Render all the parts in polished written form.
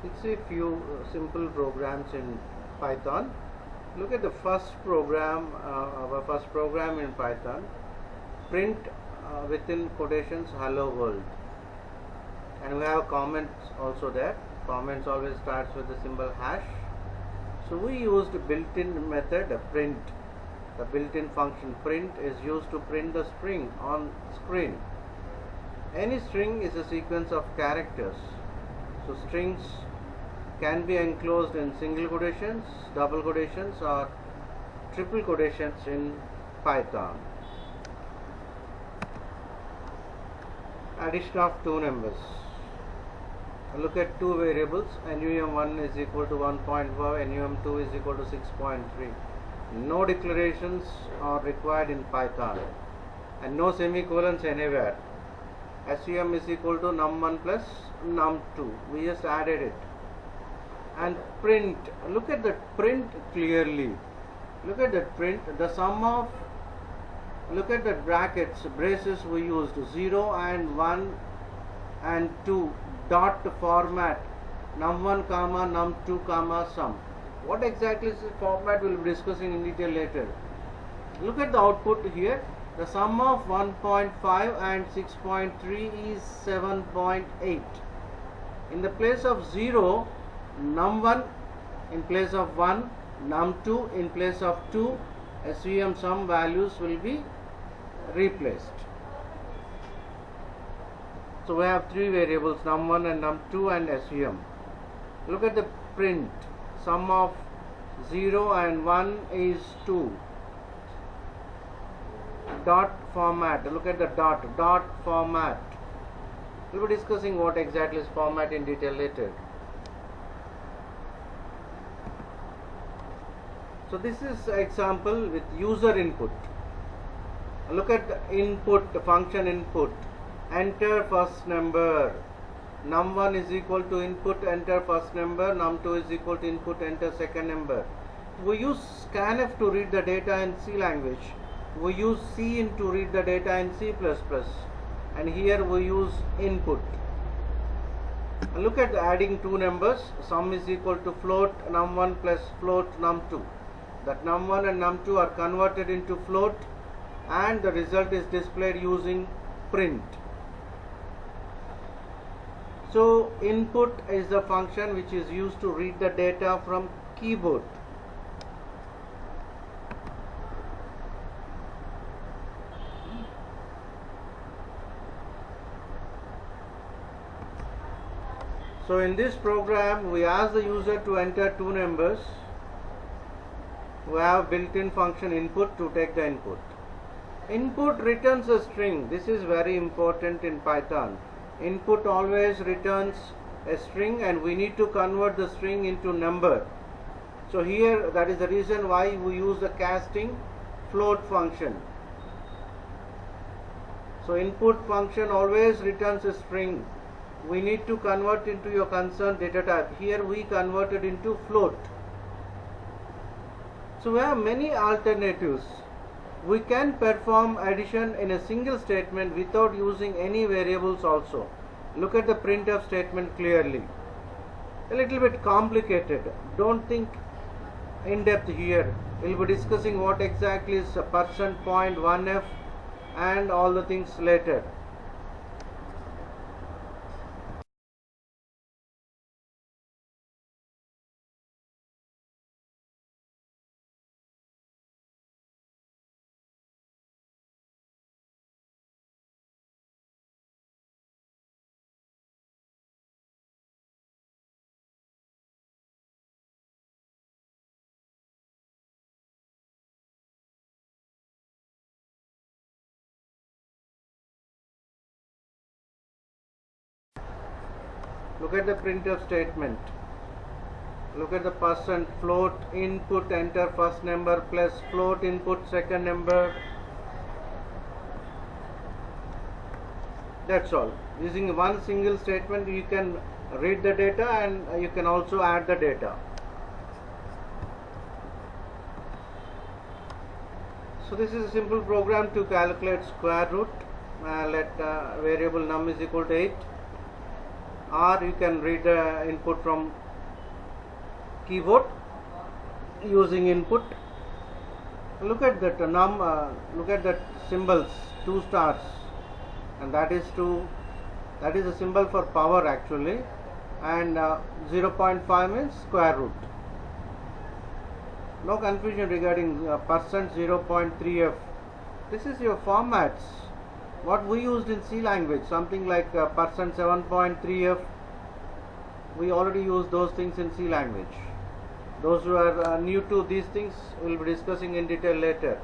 Let's see a few simple programs in Python. Look at the first program, our first program in Python. Print within quotations hello world, and we have comments also there. Comments always starts with the symbol hash. So we used built-in method print. The built-in function print is used to print the string on screen. Any string is a sequence of characters. So strings can be enclosed in single quotations, double quotations, or triple quotations in Python. Addition of two numbers. Look at two variables. num1 is equal to 1.5, num2 is equal to 6.3. No declarations are required in Python, and no semicolons anywhere. Sum is equal to num1 plus num2. We just added it. And print. Look at the print clearly. Look at that print. The sum of, look at the brackets, braces we used 0 and 1 and 2 dot format, num1 comma num2 comma sum. What exactly is the format we will be discussing in detail later. Look at the output here. The sum of 1.5 and 6.3 is 7.8. In the place of 0, num1 in place of 1, num2 in place of 2, sum sum values will be replaced. So we have three variables, num1 and num2 and sum. Look at the print. Sum of 0 and 1 is 2. Dot format. Look at the dot format. We will be discussing what exactly is format in detail later. So this is example with user input. Look at the input, the function input. Enter first number. Num1 is equal to input enter first number, num2 is equal to input enter second number. We use scanf to read the data in C language. We use cin to read the data in C++, and here we use input. Look at adding two numbers. Sum is equal to float num1 plus float num2. That num1 and num2 are converted into float, and the result is displayed using print. So input is the function which is used to read the data from keyboard. So in this program we ask the user to enter two numbers. We have built-in function input to take the input. Input returns a string. This is very important in Python. Input always returns a string, and we need to convert the string into number. So here that is the reason why we use the casting float function. So input function always returns a string. We need to convert into your concerned data type. Here we converted into float. So we have many alternatives. We can perform addition in a single statement without using any variables also. Look at the printf statement clearly. A little bit complicated. Don't think in depth here. We'll be discussing what exactly is a %.1f and all the things later. Look at the printf statement. Look at the %float input enter first number plus float input second number. That's all. Using one single statement you can read the data, and you can also add the data. So this is a simple program to calculate square root. Let variable num is equal to 8. or you can read the input from keyboard using input. Look at that look at that symbols, 2 stars, and that is a symbol for power actually, and 0.5 means square root. No confusion regarding percent 0.3f. This is your formats what we used in C language, something like percent 7.3f. We already use those things in C language. Those who are new to these things will be discussing in detail later.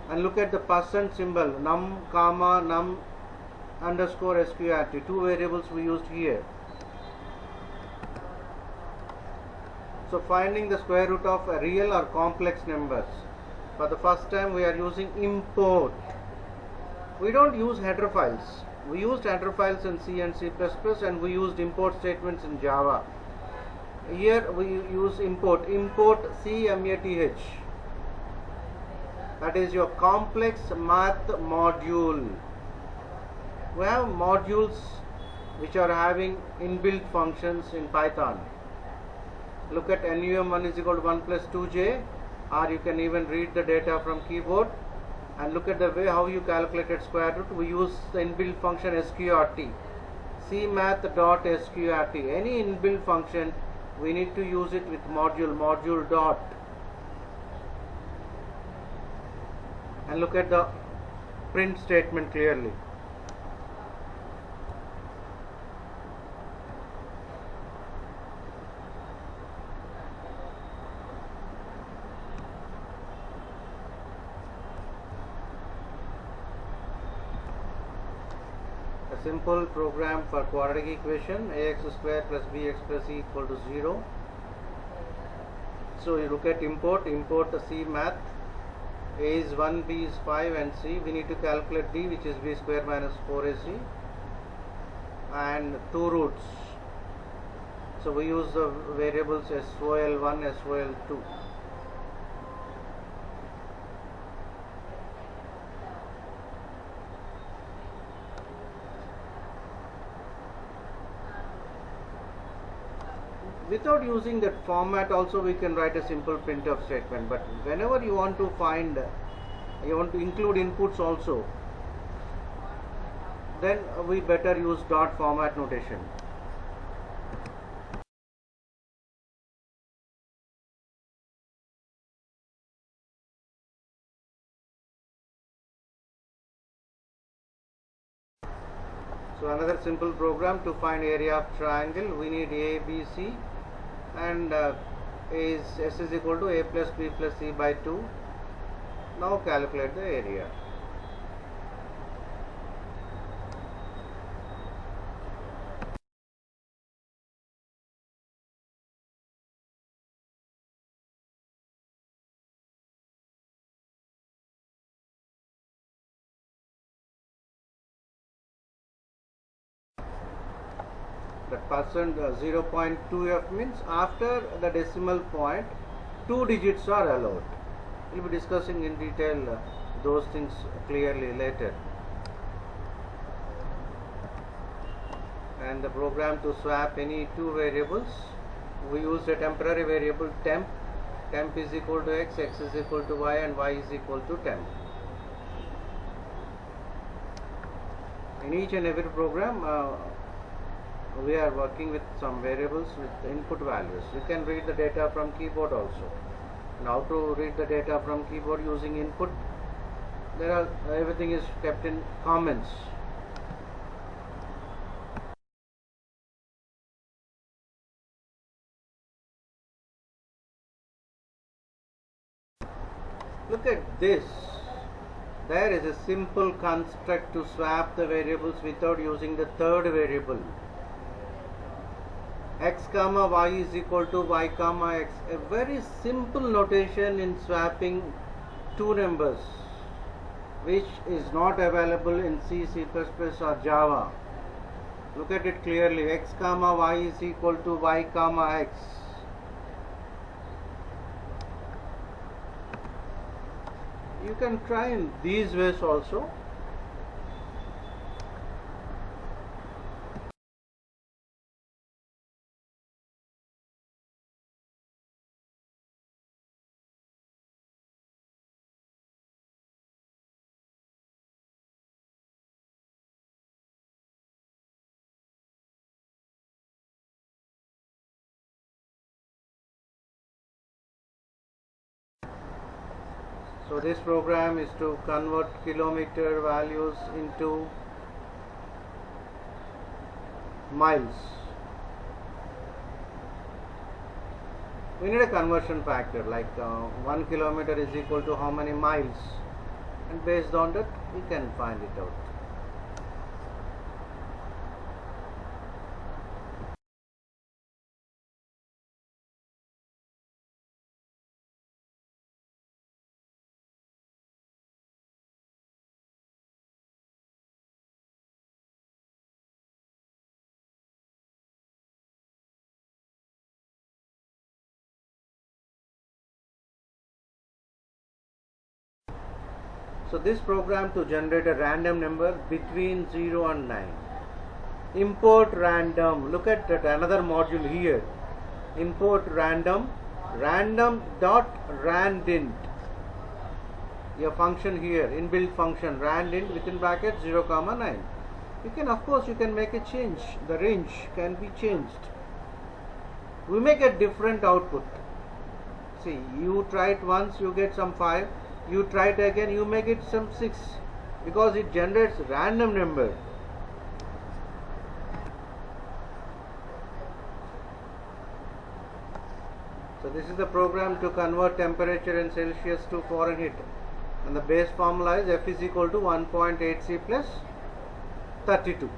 And look at the percent symbol, num comma num underscore sqrt, 2 variables we used here. So finding the square root of real or complex numbers. For the first time we are using import. We don't use header files. We used header files in C and C++, and we used import statements in Java. Here we use import CMATH. That is your complex math module. We have modules which are having inbuilt functions in Python. Look at NUM1 is equal to 1 plus 2j, or you can even read the data from keyboard, and look at the way how you calculated square root. We use the inbuilt function sqrt, cmath.sqrt. Any inbuilt function we need to use it with module dot. And look at the print statement clearly. A simple program for quadratic equation, ax square plus bx plus c equal to 0. So you look at import the C math. A is 1, B is 5, and C. We need to calculate D, which is B square minus 4AC, and 2 roots. So we use the variables SOL1, SOL2. Without using that format also we can write a simple printf statement, but whenever you want to find, you want to include inputs also, then we better use dot format notation. So another simple program to find area of triangle. We need A, B, C, and S is equal to A plus B plus C by 2. Now calculate the area. That percent 0.2f means after the decimal point 2 digits are allowed. We'll be discussing in detail those things clearly later. And the program to swap any 2 variables, we use a temporary variable temp. Temp is equal to x, x is equal to y, and y is equal to temp. In each and every program we are working with some variables with input values. You can read the data from keyboard also. And how to read the data from keyboard using input, everything is kept in comments. Look at this. There is a simple construct to swap the variables without using the third variable. X comma y is equal to y comma x. A very simple notation in swapping 2 numbers, which is not available in C, C++ or Java. Look at it clearly. X comma y is equal to y comma x. You can try in these ways also. So this program is to convert kilometer values into miles. We need a conversion factor, like 1 kilometer is equal to how many miles, and based on that we can find it out. So this program to generate a random number between 0 and 9. Import random. Look at that, another module here. Import random. Random dot randint. Your function here, inbuilt function randint within bracket 0, 9. You can, of course, you can make a change. The range can be changed. We may get different output. See, you try it once, you get some 5. You try it again, you make it some 6, because it generates random number. So this is the program to convert temperature in Celsius to Fahrenheit, and the base formula is F is equal to 1.8C plus 32.